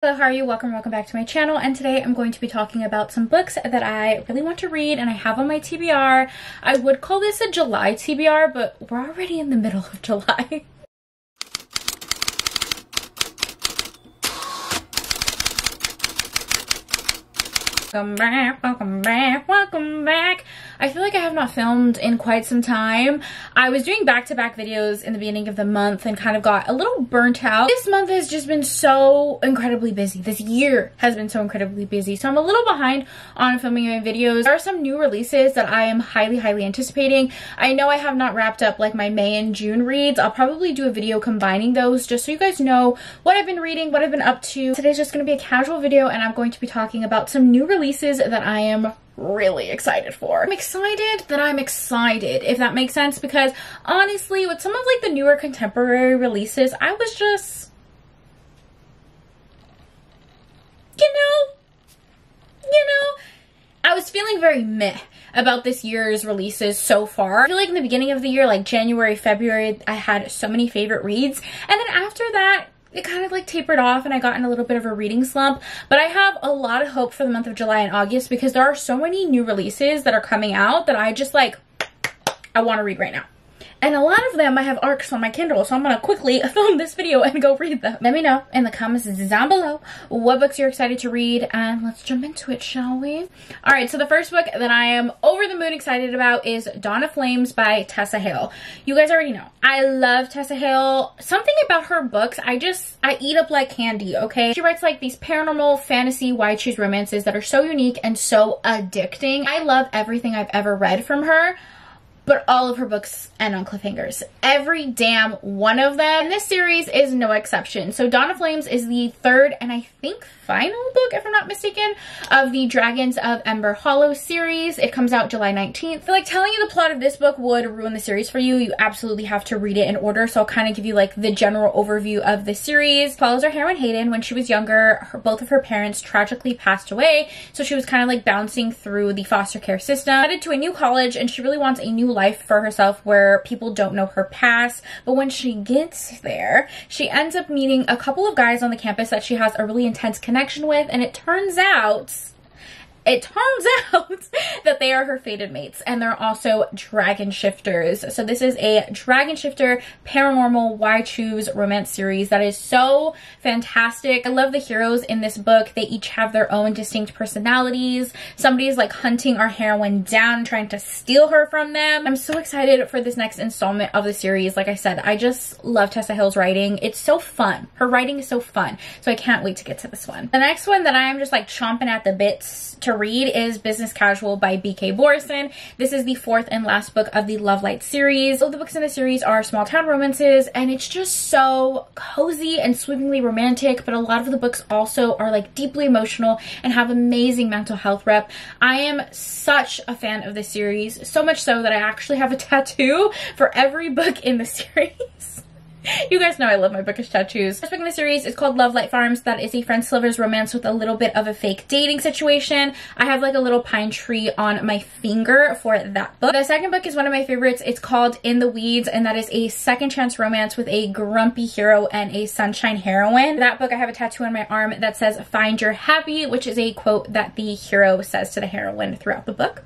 Hello, how are you? Welcome back to my channel, and today I'm going to be talking about some books that I really want to read and I have on my TBR. I would call this a July TBR, but we're already in the middle of July. Welcome back. I feel like I have not filmed in quite some time. I was doing back-to-back videos in the beginning of the month and kind of got a little burnt out. This month has just been so incredibly busy. This year has been so incredibly busy. So I'm a little behind on filming my videos. There are some new releases that I am highly anticipating. I know I have not wrapped up like my May and June reads. I'll probably do a video combining those just so you guys know what I've been reading, what I've been up to. Today's just going to be a casual video and I'm going to be talking about some new releases that I am really excited for. I'm excited that I'm excited, if that makes sense, because honestly with some of like the newer contemporary releases, I was just, you know, I was feeling very meh about this year's releases so far. I feel like in the beginning of the year, like January, February, I had so many favorite reads, and then after that it kind of like tapered off and I got in a little bit of a reading slump. But I have a lot of hope for the month of July and August because there are so many new releases that are coming out that I just like, I want to read right now. And a lot of them I have arcs on my Kindle, so I'm going to quickly film this video and go read them. Let me know in the comments down below what books you're excited to read, and let's jump into it, shall we? Alright, so the first book that I am over the moon excited about is Dawn of Flames by Tessa Hale. You guys already know, I love Tessa Hale. Something about her books, I eat up like candy, okay? She writes like these paranormal, fantasy, why choose romances that are so unique and so addicting. I love everything I've ever read from her. But all of her books end on cliffhangers. Every damn one of them. And this series is no exception. So Dawn of Flames is the third and I think final book, if I'm not mistaken, of the Dragons of Ember Hollow series. It comes out July 19th. I feel like telling you the plot of this book would ruin the series for you. You absolutely have to read it in order. So I'll kind of give you like the general overview of the series. It follows our heroine Hayden. When she was younger, both of her parents tragically passed away. So she was kind of like bouncing through the foster care system. Headed to a new college and she really wants a new life for herself where people don't know her past. But when she gets there, she ends up meeting a couple of guys on the campus that she has a really intense connection with, and it turns out that they are her fated mates, and they're also dragon shifters. So this is a dragon shifter paranormal why choose romance series that is so fantastic. I love the heroes in this book. They each have their own distinct personalities. Somebody is like hunting our heroine down, trying to steal her from them. I'm so excited for this next installment of the series. Like I said, I just love Tessa Hale's writing. It's so fun. Her writing is so fun. So I can't wait to get to this one. The next one that I'm just like chomping at the bits to read is Business Casual by B.K. Borison. This is the fourth and last book of the Love Light series. All the books in the series are small town romances, and it's just so cozy and sweepingly romantic, but a lot of the books also are like deeply emotional and have amazing mental health rep. I am such a fan of this series, so much so that I actually have a tattoo for every book in the series. You guys know I love my bookish tattoos. First book in the series is called Love Light Farms. That is a friends lovers romance with a little bit of a fake dating situation. I have like a little pine tree on my finger for that book. The second book is one of my favorites. It's called In the Weeds, and that is a second chance romance with a grumpy hero and a sunshine heroine. That book I have a tattoo on my arm that says find your happy, which is a quote that the hero says to the heroine throughout the book.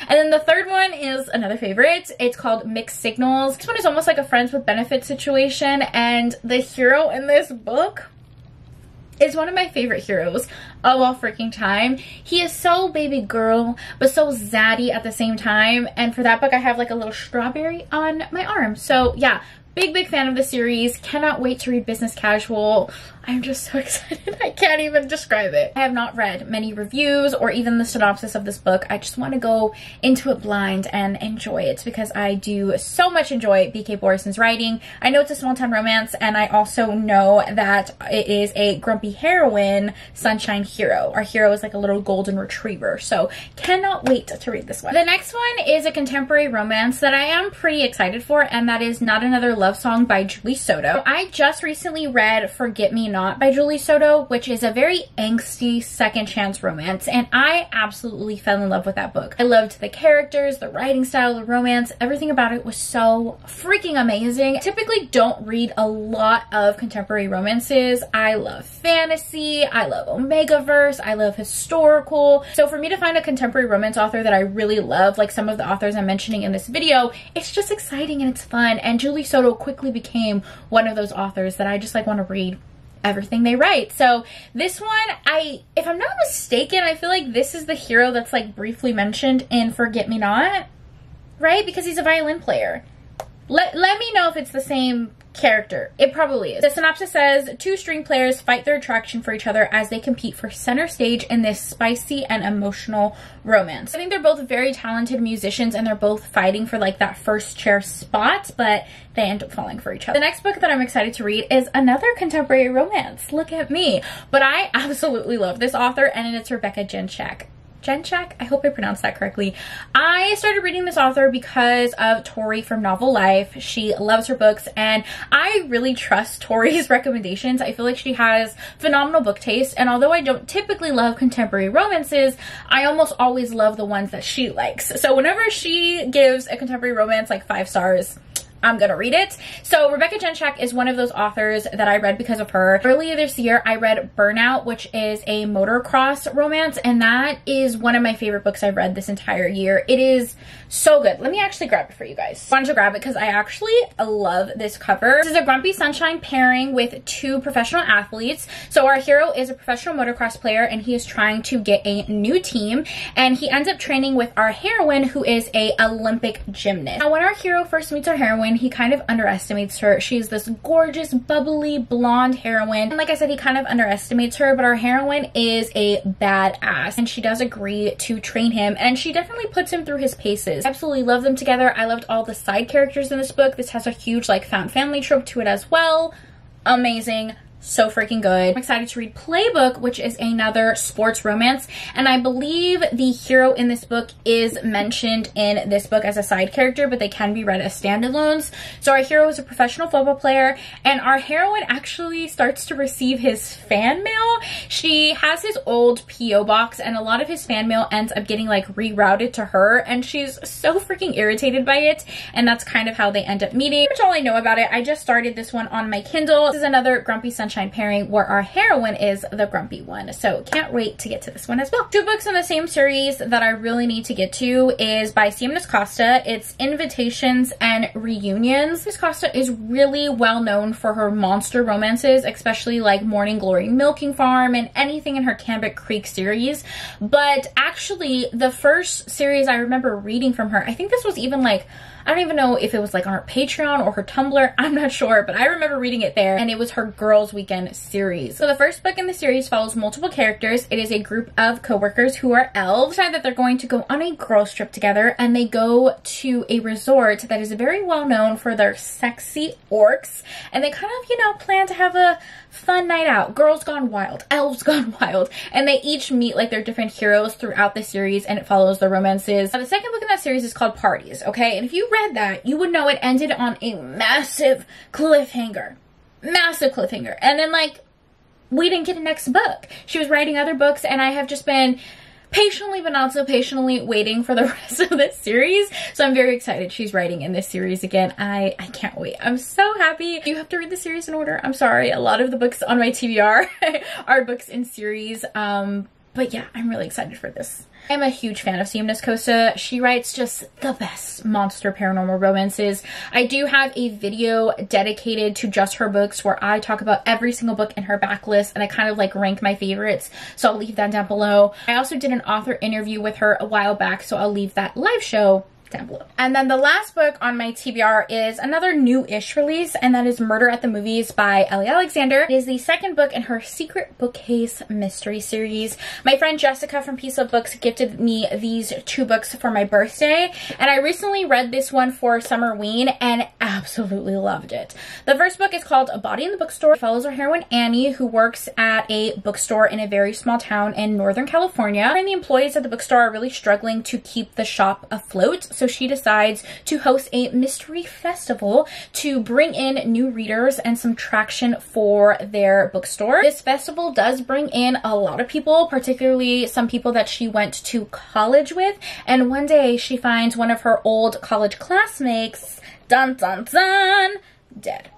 And then the third one is another favorite. It's called Mixed Signals. This one is almost like a friends with benefits situation, and the hero in this book is one of my favorite heroes of all freaking time. He is so baby girl, but so zaddy at the same time. And for that book, I have like a little strawberry on my arm. So yeah, big fan of the series. Cannot wait to read Business Casual. I'm just so excited. I can't even describe it. I have not read many reviews or even the synopsis of this book. I just want to go into it blind and enjoy it because I do so much enjoy B.K. Borison's writing. I know it's a small town romance, and I also know that it is a grumpy heroine, sunshine hero. Our hero is like a little golden retriever, so cannot wait to read this one. The next one is a contemporary romance that I am pretty excited for, and that is Not Another Love Love Song by Julie Soto. I just recently read Forget Me Not by Julie Soto, which is a very angsty second chance romance, and I absolutely fell in love with that book. I loved the characters, the writing style, the romance, everything about it was so freaking amazing. I typically don't read a lot of contemporary romances. I love fantasy, I love Omegaverse, I love historical. So for me to find a contemporary romance author that I really love, like some of the authors I'm mentioning in this video, it's just exciting and it's fun. And Julie Soto quickly became one of those authors that I just like want to read everything they write. So this one, if I'm not mistaken, I feel like this is the hero that's like briefly mentioned in Forget Me Not, right? Because he's a violin player. Let me know if it's the same character. It probably is. The synopsis says, two string players fight their attraction for each other as they compete for center stage in this spicy and emotional romance. I think they're both very talented musicians and they're both fighting for like that first chair spot, but they end up falling for each other. The next book that I'm excited to read is another contemporary romance. Look at me. But I absolutely love this author, and it's Rebecca Jenchak. I hope I pronounced that correctly. I started reading this author because of Tori from Novel Life. She loves her books and I really trust Tori's recommendations. I feel like she has phenomenal book taste, and although I don't typically love contemporary romances, I almost always love the ones that she likes. So whenever she gives a contemporary romance like 5 stars, I'm gonna read it. So Rebecca Jenchak is one of those authors that I read because of her. Earlier this year, I read Burnout, which is a motocross romance, and that is one of my favorite books I've read this entire year. It is so good. Let me actually grab it for you guys. I wanted to grab it because I actually love this cover. This is a Grumpy Sunshine pairing with 2 professional athletes. So our hero is a professional motocross player and he is trying to get a new team, and he ends up training with our heroine, who is a Olympic gymnast. Now when our hero first meets our heroine, he kind of underestimates her. She's this gorgeous, bubbly, blonde heroine. And like I said, he kind of underestimates her, but our heroine is a badass and she does agree to train him, and she definitely puts him through his paces. I absolutely love them together. I loved all the side characters in this book. This has a huge like found family trope to it as well. Amazing. So freaking good. I'm excited to read Playbook, which is another sports romance, and I believe the hero in this book is mentioned in this book as a side character, but they can be read as standalones. So our hero is a professional football player, and our heroine actually starts to receive his fan mail. She has his old PO box, and a lot of his fan mail ends up getting like rerouted to her, and she's so freaking irritated by it, and that's kind of how they end up meeting. Which all I know about it. I just started this one on my Kindle. This is another Grumpy Sunshine pairing where our heroine is the grumpy one, so can't wait to get to this one as well. 2 books in the same series that I really need to get to is by Sam Costa. It's Invitations and Reunions. Miss Costa is really well known for her monster romances, especially like Morning Glory Milking Farm and anything in her Cambric Creek series. But actually the first series I remember reading from her, I think this was even like, I don't even know if it was like on her Patreon or her Tumblr, I'm not sure, but I remember reading it there, and it was her Girls Weekend series. So the first book in the series follows multiple characters. It is a group of coworkers who are elves, decide that they're going to go on a girls trip together, and they go to a resort that is very well known for their sexy orcs, and they kind of, you know, plan to have a fun night out. Girls gone wild, elves gone wild, and they each meet like their different heroes throughout the series, and it follows their romances. Now, the second book in that series is called Parties, okay? And if you read that, you would know it ended on a massive cliffhanger. Massive cliffhanger. And then like, we didn't get a next book. She was writing other books, and I have just been patiently but not so patiently waiting for the rest of this series. So I'm very excited she's writing in this series again. I can't wait. I'm so happy. You have to read the series in order. I'm sorry. A lot of the books on my TBR are books in series. But yeah, I'm really excited for this. I'm a huge fan of Sam Costa. She writes just the best monster paranormal romances. I do have a video dedicated to just her books where I talk about every single book in her backlist, and I kind of like rank my favorites, so I'll leave that down below. I also did an author interview with her a while back, so I'll leave that live show down below. And then the last book on my TBR is another new-ish release, and that is Murder at the Movies by Ellie Alexander. It is the second book in her Secret Bookcase mystery series. My friend Jessica from Peace Love Books gifted me these 2 books for my birthday, and I recently read this one for Summerween and absolutely loved it. The first book is called A Body in the Bookstore. It follows our heroine Annie, who works at a bookstore in a very small town in Northern California. And the employees at the bookstore are really struggling to keep the shop afloat, so so she decides to host a mystery festival to bring in new readers and some traction for their bookstore. This festival does bring in a lot of people, particularly some people that she went to college with, and one day she finds one of her old college classmates, dun dun dun, dead.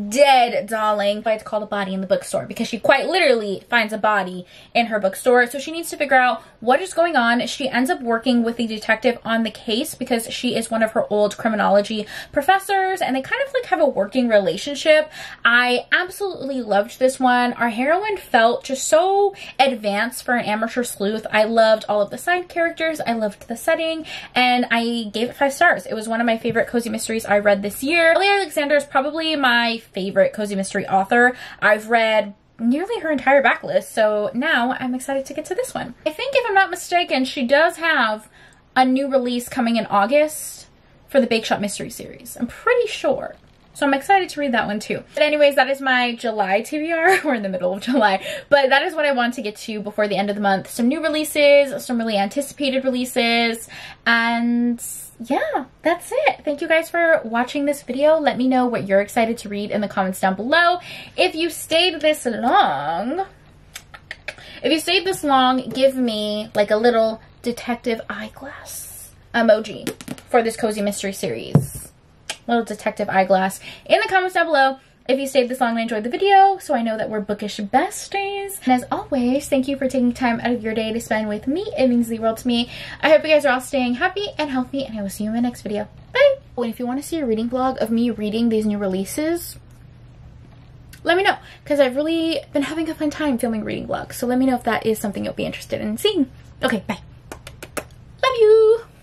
Dead, darling. Why it's called a body in the bookstore, because she quite literally finds a body in her bookstore. So she needs to figure out what is going on. She ends up working with the detective on the case because she is one of her old criminology professors, and they kind of like have a working relationship. I absolutely loved this one. Our heroine felt just so advanced for an amateur sleuth. I loved all of the side characters. I loved the setting, and I gave it 5 stars. It was one of my favorite cozy mysteries I read this year. Lily Alexander is probably my favorite cozy mystery author. I've read nearly her entire backlist, so now I'm excited to get to this one. I think, if I'm not mistaken, she does have a new release coming in August for the Bake Shop Mystery Series. I'm pretty sure. So I'm excited to read that one too. But anyways, that is my July TBR. We're in the middle of July. But that is what I want to get to before the end of the month. Some new releases, some really anticipated releases, and yeah, that's it. Thank you guys for watching this video. Let me know what you're excited to read in the comments down below. If you stayed this long, give me like a little detective eyeglass emoji for this cozy mystery series. Little detective eyeglass in the comments down below if you stayed this long and enjoyed the video, so I know that we're bookish besties. And as always, thank you for taking time out of your day to spend with me. It means the world to me. I hope you guys are all staying happy and healthy, and I will see you in my next video. Bye! And if you want to see a reading vlog of me reading these new releases, let me know, because I've really been having a fun time filming reading vlogs. So let me know if that is something you'll be interested in seeing. Okay, bye.